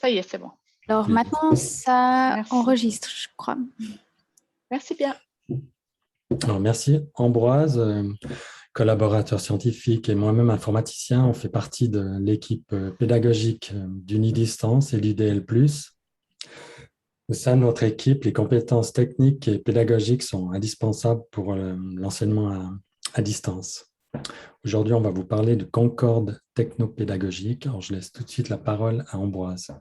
Ça y est, c'est bon. Alors Bien. maintenant, ça Merci. enregistre, je crois. Merci bien. Alors, merci Ambroise, collaborateur scientifique et moi-même informaticien. On fait partie de l'équipe pédagogique d'Unidistance et l'IDL+. Au sein de notre équipe, les compétences techniques et pédagogiques sont indispensables pour l'enseignement à distance. Aujourd'hui, on va vous parler de concorde technopédagogique. Alors, je laisse tout de suite la parole à Ambroise.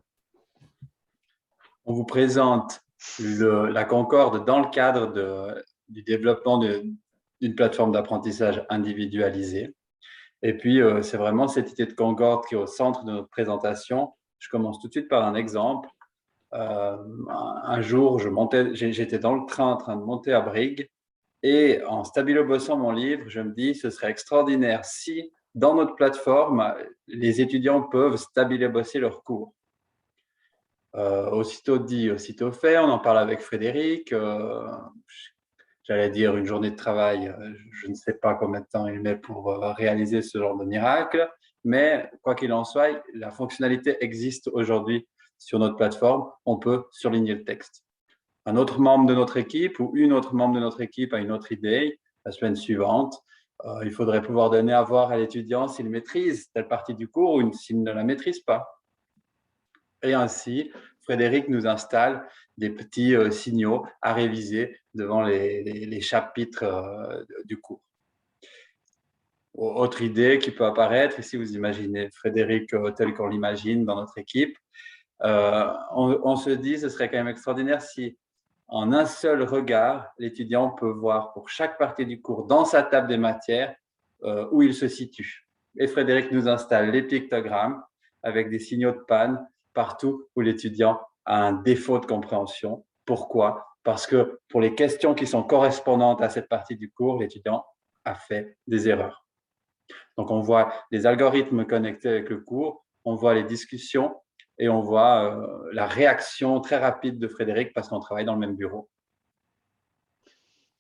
On vous présente la Concorde dans le cadre du développement d'une plateforme d'apprentissage individualisée. Et puis, c'est vraiment cette idée de Concorde qui est au centre de notre présentation. Je commence tout de suite par un exemple. Un jour, j'étais dans le train en train de monter à Brigue et en stabilo-bossant mon livre, je me dis ce serait extraordinaire si, dans notre plateforme, les étudiants peuvent stabilo-bosser leurs cours. Aussitôt dit, aussitôt fait, on en parle avec Frédéric. J'allais dire une journée de travail, je ne sais pas combien de temps il met pour réaliser ce genre de miracle, mais quoi qu'il en soit, la fonctionnalité existe aujourd'hui sur notre plateforme, on peut surligner le texte. Un autre membre de notre équipe ou une autre membre de notre équipe a une autre idée, la semaine suivante, il faudrait pouvoir donner à voir à l'étudiant s'il maîtrise telle partie du cours ou s'il ne la maîtrise pas. Et ainsi, Frédéric nous installe des petits signaux à réviser devant les chapitres du cours. Autre idée qui peut apparaître, ici vous imaginez Frédéric tel qu'on l'imagine dans notre équipe, on se dit ce serait quand même extraordinaire si en un seul regard, l'étudiant peut voir pour chaque partie du cours dans sa table des matières où il se situe. Et Frédéric nous installe les pictogrammes avec des signaux de panne partout où l'étudiant a un défaut de compréhension. Pourquoi? Parce que pour les questions qui sont correspondantes à cette partie du cours, l'étudiant a fait des erreurs. Donc, on voit les algorithmes connectés avec le cours, on voit les discussions et on voit la réaction très rapide de Frédéric parce qu'on travaille dans le même bureau.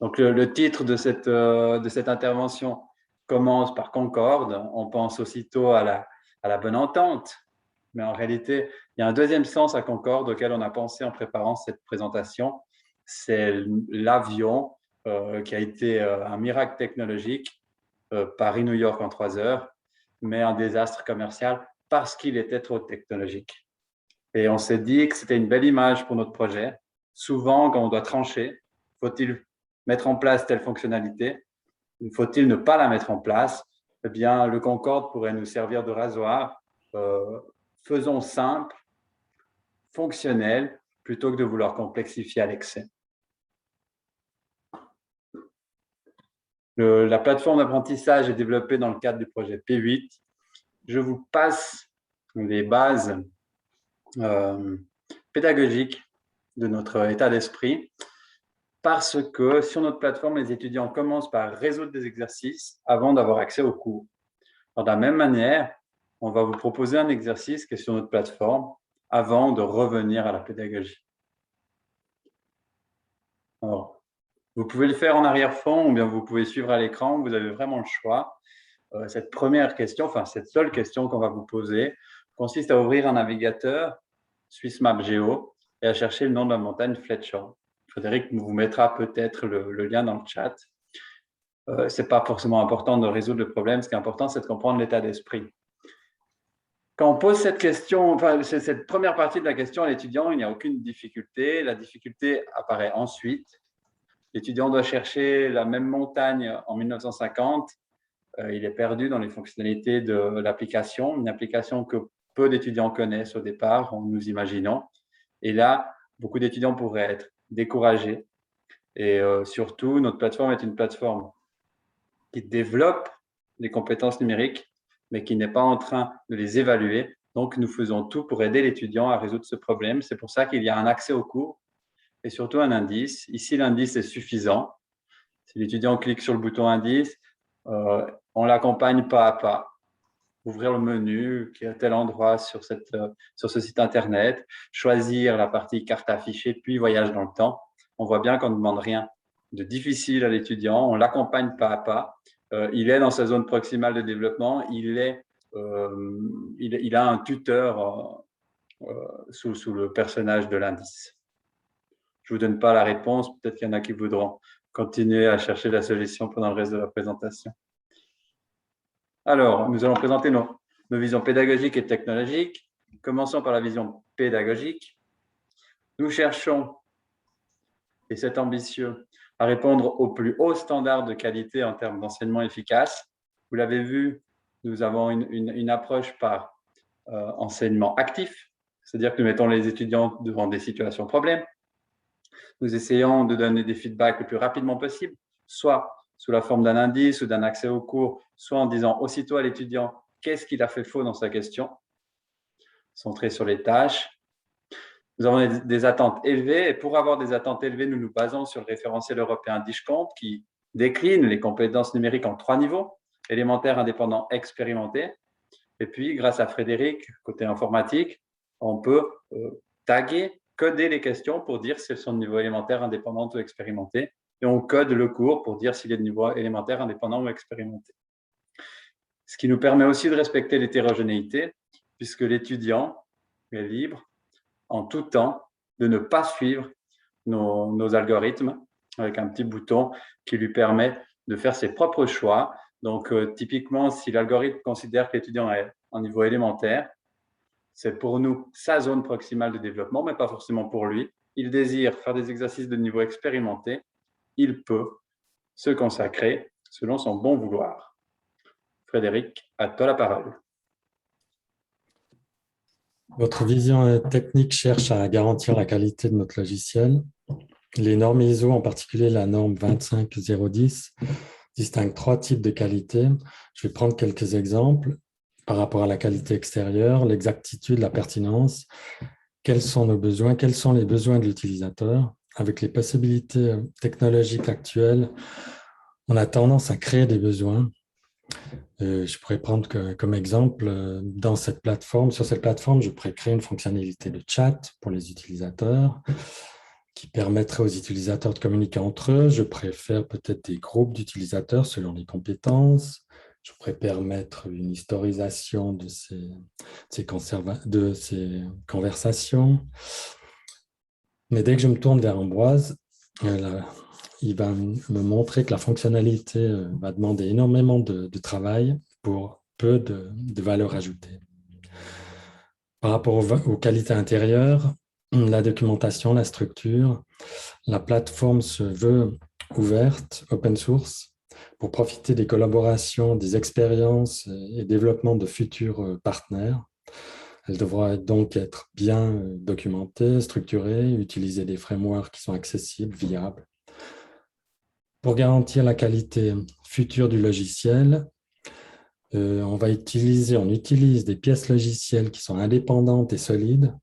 Donc, le titre de cette intervention commence par Concorde. On pense aussitôt à la bonne entente. Mais en réalité, il y a un deuxième sens à Concorde auquel on a pensé en préparant cette présentation. C'est l'avion qui a été un miracle technologique, Paris-New York en 3 heures, mais un désastre commercial parce qu'il était trop technologique. Et on s'est dit que c'était une belle image pour notre projet. Souvent, quand on doit trancher, faut-il mettre en place telle fonctionnalité? Faut-il ne pas la mettre en place? Eh bien, le Concorde pourrait nous servir de rasoir. Faisons simple, fonctionnel, plutôt que de vouloir complexifier à l'excès. La plateforme d'apprentissage est développée dans le cadre du projet P8. Je vous passe les bases pédagogiques de notre état d'esprit parce que sur notre plateforme, les étudiants commencent par résoudre des exercices avant d'avoir accès aux cours. Alors, de la même manière, on va vous proposer un exercice qui est sur notre plateforme avant de revenir à la pédagogie. Alors, vous pouvez le faire en arrière-fond ou bien vous pouvez suivre à l'écran, vous avez vraiment le choix. Cette première question, enfin cette seule question qu'on va vous poser, consiste à ouvrir un navigateur Swiss Map Geo et à chercher le nom de la montagne Fletcher. Frédéric vous mettra peut-être le lien dans le chat. Ce n'est pas forcément important de résoudre le problème, ce qui est important, c'est de comprendre l'état d'esprit. Quand on pose cette question, enfin, cette première partie de la question à l'étudiant, il n'y a aucune difficulté. La difficulté apparaît ensuite. L'étudiant doit chercher la même montagne en 1950. Il est perdu dans les fonctionnalités de l'application, une application que peu d'étudiants connaissent au départ, nous imaginons. Et là, beaucoup d'étudiants pourraient être découragés. Et surtout, notre plateforme est une plateforme qui développe les compétences numériques, mais qui n'est pas en train de les évaluer. Donc, nous faisons tout pour aider l'étudiant à résoudre ce problème. C'est pour ça qu'il y a un accès au cours et surtout un indice. Ici, l'indice est suffisant. Si l'étudiant clique sur le bouton indice, on l'accompagne pas à pas. Ouvrir le menu qui est à tel endroit sur ce site internet, choisir la partie carte affichée, puis voyage dans le temps. On voit bien qu'on ne demande rien de difficile à l'étudiant, on l'accompagne pas à pas. Il est dans sa zone proximale de développement, il a un tuteur sous le personnage de l'indice. Je ne vous donne pas la réponse, peut-être qu'il y en a qui voudront continuer à chercher la solution pendant le reste de la présentation. Alors, nous allons présenter nos visions pédagogiques et technologiques. Commençons par la vision pédagogique. Nous cherchons, et c'est ambitieux, à répondre aux plus hauts standards de qualité en termes d'enseignement efficace. Vous l'avez vu, nous avons une approche par enseignement actif, c'est-à-dire que nous mettons les étudiants devant des situations problèmes. Nous essayons de donner des feedbacks le plus rapidement possible, soit sous la forme d'un indice ou d'un accès au cours, soit en disant aussitôt à l'étudiant qu'est-ce qu'il a fait faux dans sa question, centré sur les tâches. Nous avons des attentes élevées et pour avoir des attentes élevées, nous nous basons sur le référentiel européen DISCOMP qui décline les compétences numériques en 3 niveaux, élémentaire, indépendant, expérimenté. Et puis, grâce à Frédéric, côté informatique, on peut taguer, coder les questions pour dire si elles sont de niveau élémentaire, indépendant ou expérimenté. Et on code le cours pour dire s'il est de niveau élémentaire, indépendant ou expérimenté. Ce qui nous permet aussi de respecter l'hétérogénéité, puisque l'étudiant est libre en tout temps de ne pas suivre nos algorithmes avec un petit bouton qui lui permet de faire ses propres choix. Donc, typiquement, si l'algorithme considère que l'étudiant est en niveau élémentaire, c'est pour nous sa zone proximale de développement, mais pas forcément pour lui. Il désire faire des exercices de niveau expérimenté. Il peut se consacrer selon son bon vouloir. Frédéric, à toi la parole. Votre vision technique cherche à garantir la qualité de notre logiciel. Les normes ISO, en particulier la norme 25010, distinguent 3 types de qualité. Je vais prendre quelques exemples par rapport à la qualité extérieure, l'exactitude, la pertinence. Quels sont nos besoins? Quels sont les besoins de l'utilisateur? Avec les possibilités technologiques actuelles, on a tendance à créer des besoins. Je pourrais prendre comme exemple, sur cette plateforme, je pourrais créer une fonctionnalité de chat pour les utilisateurs qui permettrait aux utilisateurs de communiquer entre eux. Je pourrais faire peut-être des groupes d'utilisateurs selon les compétences. Je pourrais permettre une historisation de ces conversations. Mais dès que je me tourne vers Ambroise, il va me montrer que la fonctionnalité va demander énormément de travail pour peu de valeur ajoutée. Par rapport aux qualités intérieures, la documentation, la structure, la plateforme se veut ouverte, open source, pour profiter des collaborations, des expériences et développement de futurs partenaires. Elle devra donc être bien documentée, structurée, utiliser des frameworks qui sont accessibles, viables. Pour garantir la qualité future du logiciel, on utilise des pièces logicielles qui sont indépendantes et solides,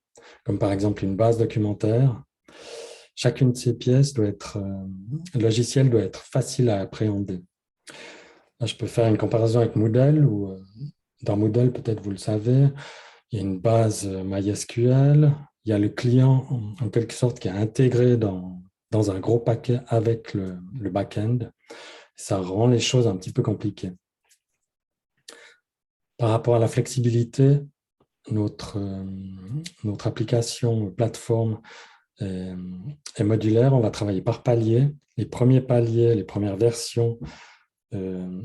comme par exemple une base documentaire. Chacune de ces pièces le logiciel doit être facile à appréhender. Là, je peux faire une comparaison avec Moodle, où dans Moodle, peut-être vous le savez, il y a une base MySQL, il y a le client en quelque sorte qui est intégré dans un gros paquet avec le back-end. Ça rend les choses un petit peu compliquées. Par rapport à la flexibilité, notre application plateforme est modulaire. On va travailler par paliers. Les premiers paliers, les premières versions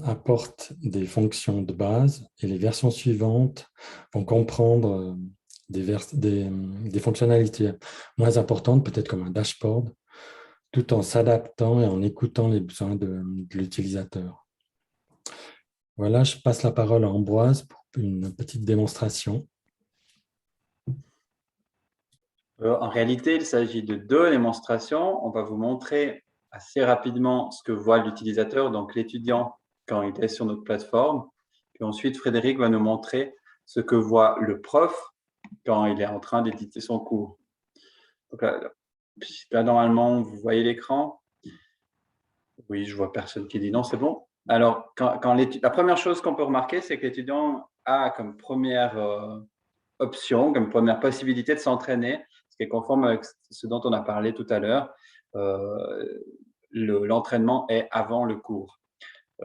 apportent des fonctions de base et les versions suivantes vont comprendre des fonctionnalités moins importantes, peut-être comme un dashboard, tout en s'adaptant et en écoutant les besoins de l'utilisateur. Voilà, je passe la parole à Ambroise pour une petite démonstration. En réalité, il s'agit de 2 démonstrations. On va vous montrer assez rapidement ce que voit l'utilisateur, donc l'étudiant, quand il est sur notre plateforme. Puis ensuite, Frédéric va nous montrer ce que voit le prof quand il est en train d'éditer son cours. Donc là, normalement, vous voyez l'écran. Oui, je vois personne qui dit non, c'est bon. Alors, la première chose qu'on peut remarquer, c'est que l'étudiant a comme première option, comme première possibilité de s'entraîner, ce qui est conforme avec ce dont on a parlé tout à l'heure. L'entraînement est avant le cours.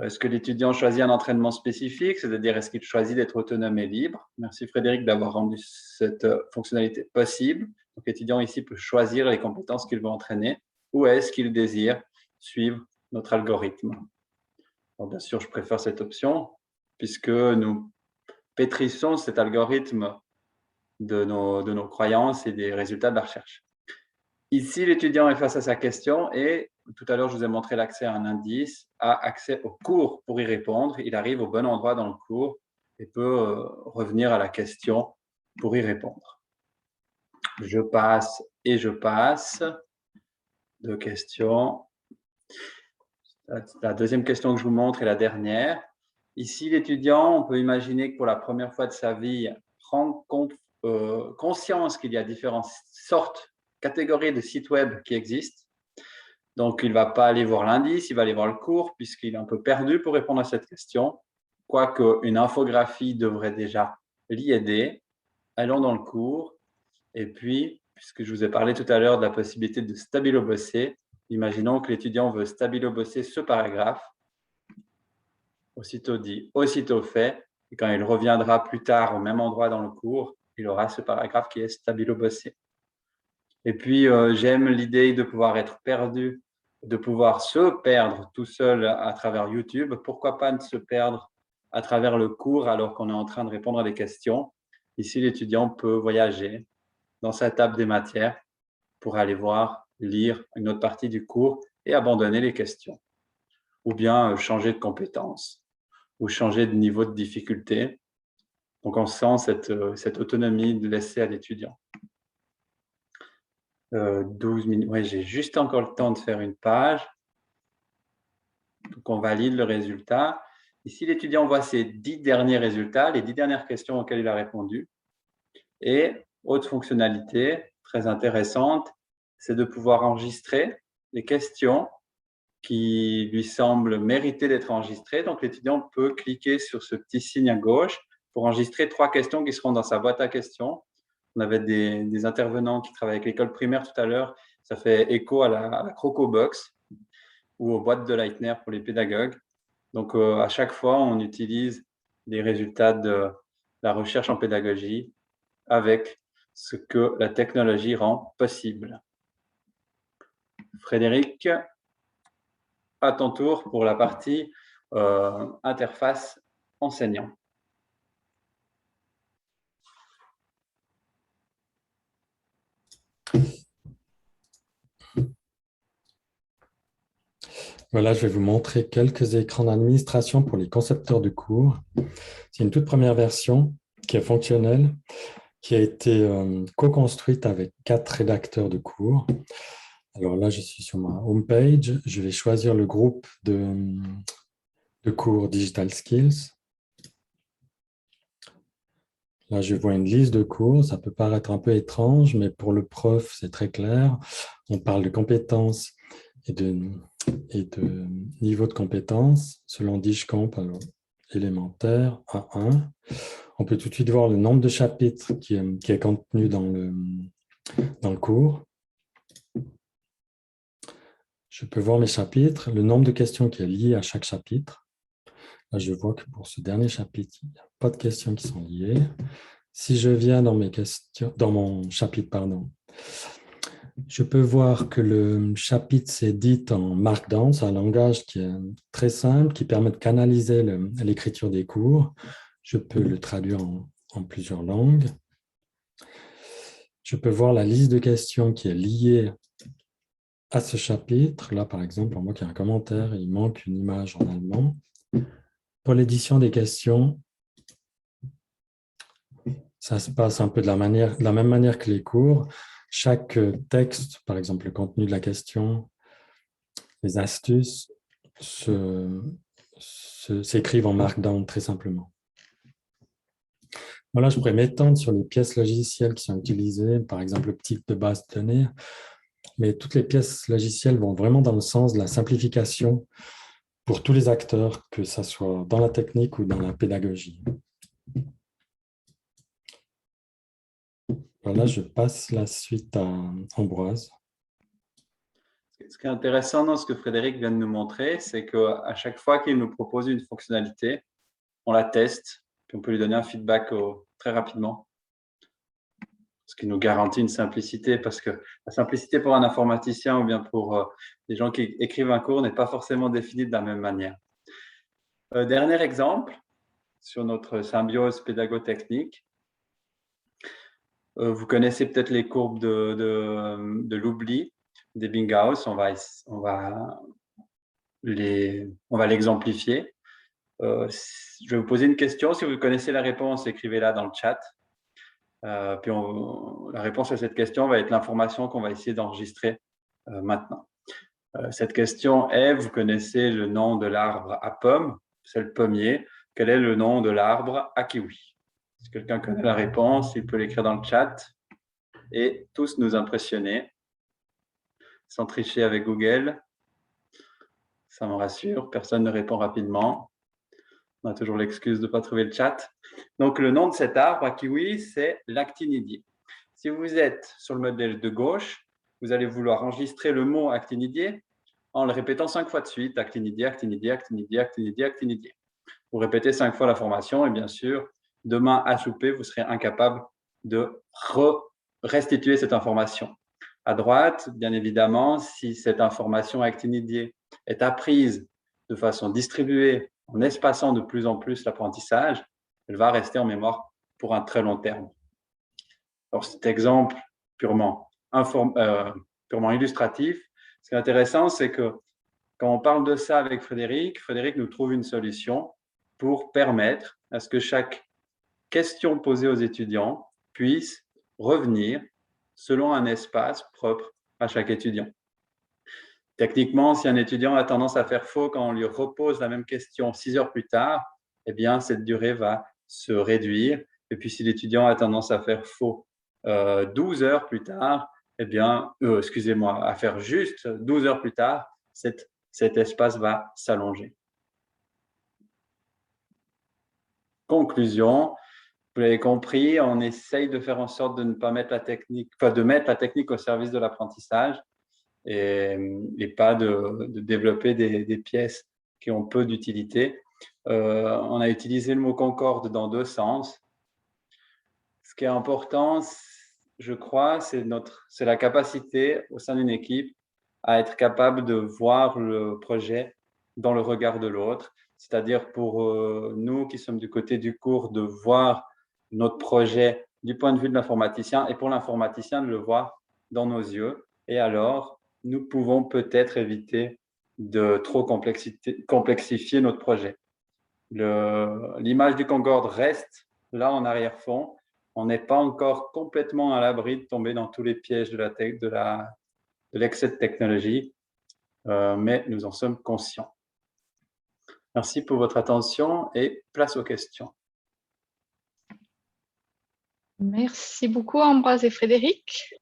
Est-ce que l'étudiant choisit un entraînement spécifique, c'est-à-dire est-ce qu'il choisit d'être autonome et libre? Merci Frédéric d'avoir rendu cette fonctionnalité possible. Donc l'étudiant ici peut choisir les compétences qu'il veut entraîner ou est-ce qu'il désire suivre notre algorithme. Alors, bien sûr, je préfère cette option puisque nous pétrissons cet algorithme de nos croyances et des résultats de la recherche. Ici, l'étudiant est face à sa question et tout à l'heure, je vous ai montré l'accès à un indice, a accès au cours pour y répondre. Il arrive au bon endroit dans le cours et peut revenir à la question pour y répondre. Je passe et je passe. Deux questions. La deuxième question que je vous montre est la dernière. Ici, l'étudiant, on peut imaginer que pour la première fois de sa vie, prend conscience qu'il y a différentes sortes, catégories de sites web qui existent. Donc, il ne va pas aller voir l'indice, il va aller voir le cours puisqu'il est un peu perdu pour répondre à cette question. Quoique une infographie devrait déjà l'y aider. Allons dans le cours. Et puis, puisque je vous ai parlé tout à l'heure de la possibilité de stabilo-bosser, imaginons que l'étudiant veut stabilo-bosser ce paragraphe. Aussitôt dit, aussitôt fait. Et quand il reviendra plus tard au même endroit dans le cours, il aura ce paragraphe qui est stabilo-bossé. Et puis, j'aime l'idée de pouvoir être perdu, de pouvoir se perdre tout seul à travers YouTube. Pourquoi pas se perdre à travers le cours alors qu'on est en train de répondre à des questions? Ici, l'étudiant peut voyager dans sa table des matières pour aller voir, lire une autre partie du cours et abandonner les questions. Ou bien changer de compétence ou changer de niveau de difficulté. Donc, on sent cette autonomie de laisser à l'étudiant. 12 minutes. Ouais, j'ai juste encore le temps de faire une page. Donc, on valide le résultat. Ici, l'étudiant voit ses 10 derniers résultats, les 10 dernières questions auxquelles il a répondu. Et autre fonctionnalité très intéressante, c'est de pouvoir enregistrer les questions qui lui semblent mériter d'être enregistrées. Donc, l'étudiant peut cliquer sur ce petit signe à gauche pour enregistrer 3 questions qui seront dans sa boîte à questions. On avait des intervenants qui travaillent avec l'école primaire tout à l'heure. Ça fait écho à la CrocoBox ou aux boîtes de Leitner pour les pédagogues. Donc, à chaque fois, on utilise les résultats de la recherche en pédagogie avec ce que la technologie rend possible. Frédéric, à ton tour pour la partie interface enseignant. Voilà, je vais vous montrer quelques écrans d'administration pour les concepteurs de cours. C'est une toute première version qui est fonctionnelle, qui a été co-construite avec 4 rédacteurs de cours. Alors là, je suis sur ma home page. Je vais choisir le groupe de cours Digital Skills. Là, je vois une liste de cours. Ça peut paraître un peu étrange, mais pour le prof, c'est très clair. On parle de compétences et de niveau de compétences selon DigCamp, alors élémentaire, A1. On peut tout de suite voir le nombre de chapitres qui est contenu dans le cours. Je peux voir mes chapitres, le nombre de questions qui est lié à chaque chapitre. Là, je vois que pour ce dernier chapitre, il n'y a pas de questions qui sont liées. Si je viens dans mon chapitre, je peux voir que le chapitre s'édite en Markdown. C'est un langage qui est très simple, qui permet de canaliser l'écriture des cours. Je peux le traduire en plusieurs langues. Je peux voir la liste de questions qui est liée à ce chapitre. Là, par exemple, on voit qu'il y a un commentaire, il manque une image en allemand. Pour l'édition des questions, ça se passe un peu de la même manière que les cours. Chaque texte, par exemple le contenu de la question, les astuces, s'écrivent en Markdown très simplement. Voilà, je pourrais m'étendre sur les pièces logicielles qui sont utilisées, par exemple le type de base de données, mais toutes les pièces logicielles vont vraiment dans le sens de la simplification pour tous les acteurs, que ce soit dans la technique ou dans la pédagogie. Voilà, je passe la suite à Ambroise. Ce qui est intéressant dans ce que Frédéric vient de nous montrer, c'est qu'à chaque fois qu'il nous propose une fonctionnalité, on la teste, puis on peut lui donner un feedback très rapidement. Ce qui nous garantit une simplicité, parce que la simplicité pour un informaticien ou bien pour des gens qui écrivent un cours n'est pas forcément définie de la même manière. Dernier exemple sur notre symbiose pédago-technique. Vous connaissez peut-être les courbes de l'oubli d'Ebbinghaus. On va l'exemplifier. Je vais vous poser une question. Si vous connaissez la réponse, écrivez-la dans le chat. Puis la réponse à cette question va être l'information qu'on va essayer d'enregistrer maintenant. Cette question est, vous connaissez le nom de l'arbre à pommes, c'est le pommier. Quel est le nom de l'arbre à kiwi? Si quelqu'un connaît la réponse, il peut l'écrire dans le chat et tous nous impressionner sans tricher avec Google. Ça me rassure, personne ne répond rapidement. On a toujours l'excuse de ne pas trouver le chat. Donc, le nom de cet arbre à kiwi, c'est l'actinidier. Si vous êtes sur le modèle de gauche, vous allez vouloir enregistrer le mot actinidier en le répétant 5 fois de suite. Actinidier, actinidier, actinidier, actinidier, actinidier. Vous répétez 5 fois l'information et bien sûr, demain à souper, vous serez incapable de restituer cette information. À droite, bien évidemment, si cette information actinidier est apprise de façon distribuée, en espaçant de plus en plus l'apprentissage, elle va rester en mémoire pour un très long terme. Alors, cet exemple purement illustratif, ce qui est intéressant, c'est que quand on parle de ça avec Frédéric nous trouve une solution pour permettre à ce que chaque question posée aux étudiants puisse revenir selon un espace propre à chaque étudiant. Techniquement, si un étudiant a tendance à faire faux quand on lui repose la même question 6 heures plus tard, eh bien, cette durée va se réduire. Et puis, si l'étudiant a tendance à faire faux 12 heures plus tard, eh bien, à faire juste 12 heures plus tard, cet espace va s'allonger. Conclusion, vous l'avez compris, on essaye de faire en sorte de ne pas mettre la technique, de mettre la technique au service de l'apprentissage. Et pas de développer des pièces qui ont peu d'utilité. On a utilisé le mot concorde dans 2 sens. Ce qui est important, je crois, c'est la capacité au sein d'une équipe à être capable de voir le projet dans le regard de l'autre. C'est-à-dire pour nous qui sommes du côté du cours, de voir notre projet du point de vue de l'informaticien et pour l'informaticien de le voir dans nos yeux. Et alors, nous pouvons peut-être éviter de trop complexifier notre projet. L'image du Concorde reste là en arrière-fond. On n'est pas encore complètement à l'abri de tomber dans tous les pièges de l'excès de technologie, mais nous en sommes conscients. Merci pour votre attention et place aux questions. Merci beaucoup Ambroise et Frédéric.